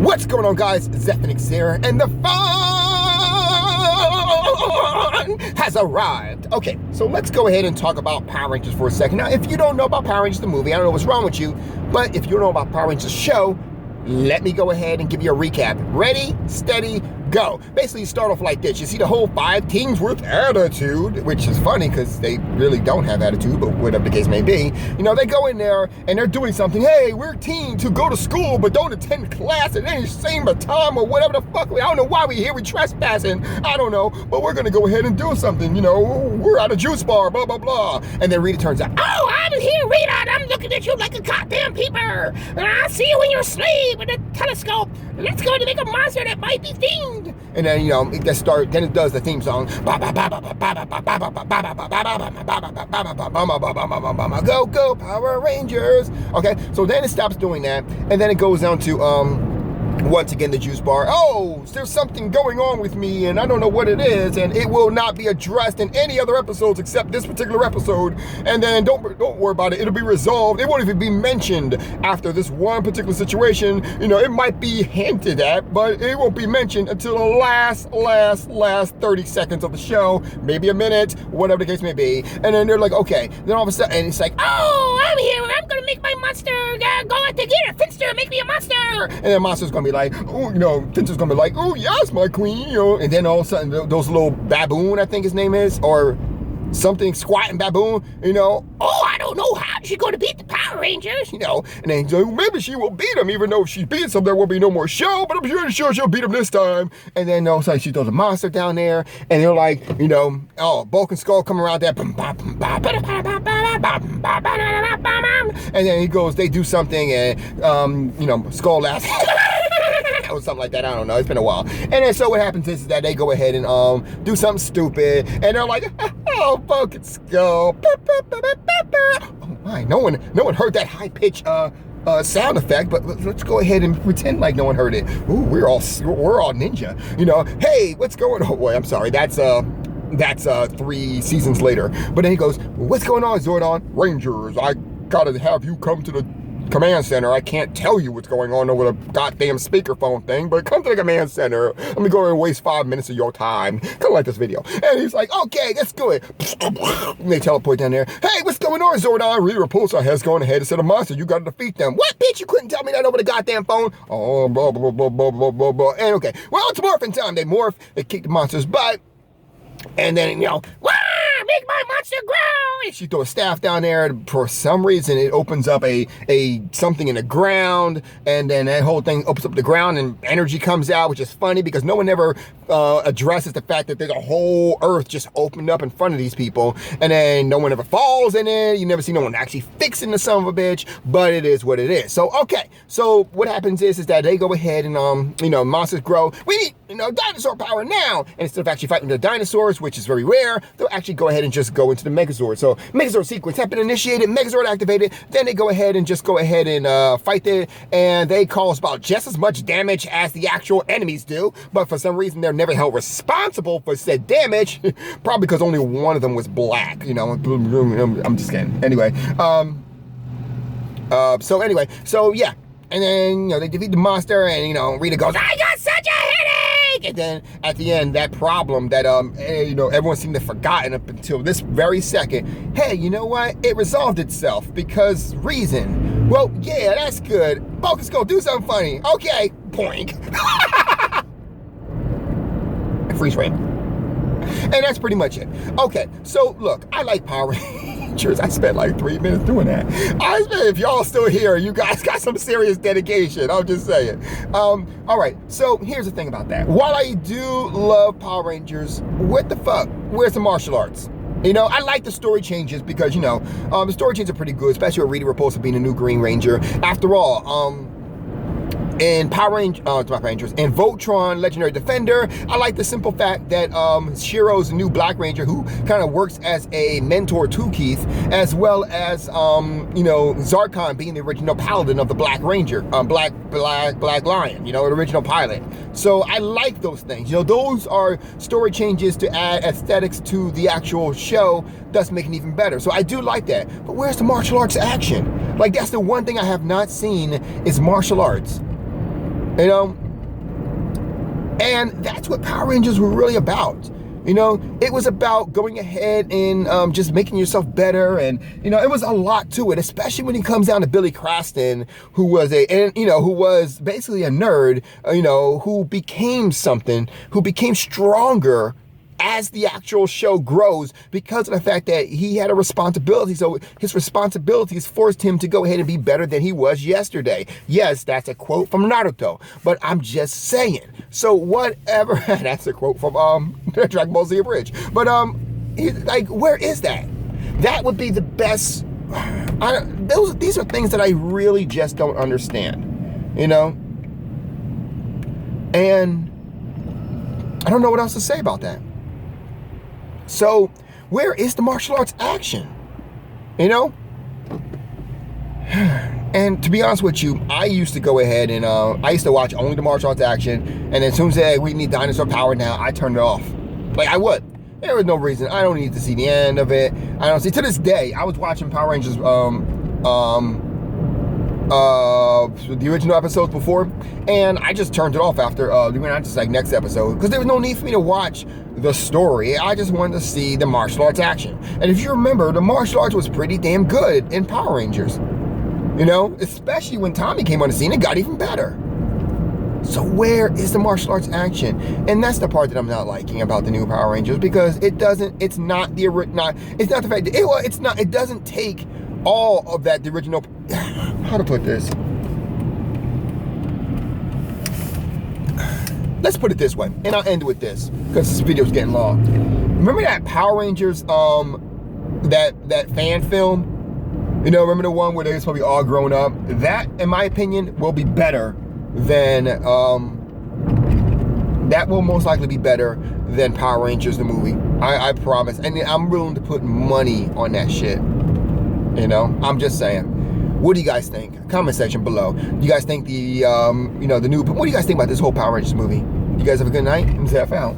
What's going on, guys? Zephyrix here, and the fun has arrived. Okay, so let's go ahead and talk about Power Rangers for a second. Now, if you don't know about Power Rangers the movie, I don't know what's wrong with you, but if you don't know about Power Rangers the show, let me go ahead and give you a recap. Ready, steady, go. Basically, you start off like this. You see the whole 5 teams with attitude, which is funny because they really don't have attitude, but whatever the case may be. You know, they go in there and they're doing something. Hey, we're teams who go to school but don't attend class at any same time or whatever the fuck. I don't know why we're here. We're trespassing. I don't know, but we're going to go ahead and do something. You know, we're at a juice bar, blah, blah, blah. And then Rita turns out, oh, I'm here, Rita. And I'm looking at you like a goddamn peeper. And I see you in your sleep with a telescope. Let's go to make a monster that might be themed. And then, you know, it gets started, then it does the theme song. Go, go, Power Rangers. Okay, so then it stops doing that, and then it goes down to, once again, the juice bar. Oh, there's something going on with me, and I don't know what it is, and it will not be addressed in any other episodes except this particular episode. And then don't worry about it. It'll be resolved. It won't even be mentioned after this one particular situation. You know, it might be hinted at, but it won't be mentioned until the last 30 seconds of the show, maybe a minute, whatever the case may be. And then they're like, okay. Then all of a sudden, it's like, oh, I'm here. I'm gonna make my monster. Go out to get a Finster, make me a monster. And then Monster's gonna be like, oh, you know, Finster's gonna be like, oh yes, my queen, you know. And then all of a sudden, those little baboon, I think his name is, or something, squatting baboon, you know, oh, I don't know how she's going to beat the Power Rangers, you know. And then he's like, maybe she will beat them, even though if she beats them, there will be no more show, but I'm sure she'll beat them this time. And then all of a sudden, she throws a monster down there, and they're like, you know, oh, Bulk and Skull come around there, and then he goes, they do something, and, you know, Skull laughs. Or something like that, I don't know, it's been a while. And then so what happens is that they go ahead and do something stupid, and they're like, oh, Bulk and Skull. Oh my, no one heard that high-pitched sound effect, but let's go ahead and pretend like no one heard it. Ooh, we're all ninja, you know. Hey, what's going on? Oh boy, I'm sorry, that's 3 seasons later. But then he goes, what's going on, Zordon? Rangers, I gotta have you come to the command center. I can't tell you what's going on over the goddamn speakerphone thing, but come to the command center. Let me go and waste 5 minutes of your time. Kind of like this video. And he's like, okay, let's do it. And they teleport down there. Hey, what's going on, Zordon? Rita Repulsor has gone ahead and said a monster. You gotta defeat them. What, bitch? You couldn't tell me that over the goddamn phone? Oh, blah, blah, blah, blah, blah, blah, blah. And okay, well, it's morphin' time. They morph, they kick the monster's butt, and then, you know, make my monster grow! And she throws a staff down there, and for some reason it opens up a something in the ground, and then that whole thing opens up the ground and energy comes out, which is funny because no one ever addresses the fact that there's a whole earth just opened up in front of these people, and then no one ever falls in it. You never see no one actually fixing the son of a bitch, but it is what it is. So okay, so what happens is that they go ahead and you know, monsters grow. We need, you know, dinosaur power now, and instead of actually fighting the dinosaurs, which is very rare, they'll actually go ahead and just go into the Megazord. So Megazord sequence has been initiated, Megazord activated, then they go ahead and just fight it, and they cause about just as much damage as the actual enemies do, but for some reason they're never held responsible for said damage, probably because only one of them was black, you know. I'm just kidding. Anyway, so yeah, and then, you know, they defeat the monster, and, you know, Rita goes, I got such a headache! And then at the end, that problem that, you know, everyone seemed to have forgotten up until this very second, hey, you know what? It resolved itself because reason. Well, yeah, that's good. Bulk and Skull, do something funny. Okay, boink. Freeze frame. And that's pretty much it. Okay, so look, I like Power Rangers. I spent like 3 minutes doing that. If y'all still here, you guys got some serious dedication. I'm just saying. All right, so here's the thing about that. While I do love Power Rangers, what the fuck? Where's the martial arts? You know, I like the story changes because, you know, the story changes are pretty good, especially with Rita Repulsor being a new Green Ranger. After all, in Power Rangers, and Voltron Legendary Defender, I like the simple fact that Shiro's new Black Ranger, who kind of works as a mentor to Keith, as well as you know, Zarkon being the original Paladin of the Black Ranger, Black Lion, you know, the original pilot. So I like those things. You know, those are story changes to add aesthetics to the actual show, thus making it even better. So I do like that. But where's the martial arts action? Like, that's the one thing I have not seen is martial arts. You know? And that's what Power Rangers were really about. You know, it was about going ahead and just making yourself better, and you know, it was a lot to it, especially when it comes down to Billy Craston, who was who was basically a nerd, who became something, who became stronger as the actual show grows because of the fact that he had a responsibility. So his responsibilities forced him to go ahead and be better than he was yesterday. Yes, that's a quote from Naruto, but I'm just saying. So whatever, that's a quote from Dragon Ball Z Abridged. But where is that? That would be the best. These are things that I really just don't understand, you know? And I don't know what else to say about that. So, where is the martial arts action? You know? And to be honest with you, I used to go ahead and I used to watch only the martial arts action, and then as soon as they we need dinosaur power now, I turned it off. Like I would. There was no reason. I don't need to see the end of it. I don't see. To this day, I was watching Power Rangers the original episodes before, and I just turned it off after just like next episode, because there was no need for me to watch the story. I just wanted to see the martial arts action. And if you remember, the martial arts was pretty damn good in Power Rangers, you know, especially when Tommy came on the scene. It got even better. So where is the martial arts action? And that's the part that I'm not liking about the new Power Rangers, because it doesn't take all of that, the original, how to put this? Let's put it this way, and I'll end with this, because this video's getting long. Remember that Power Rangers, that fan film? You know, remember the one where they're supposed to be all grown up? That, in my opinion, will be better than, that will most likely be better than Power Rangers, the movie. I promise. And I'm willing to put money on that shit. You know, I'm just saying. What do you guys think? Comment section below. Do you guys think the new, what do you guys think about this whole Power Rangers movie? You guys have a good night, and Zeph out.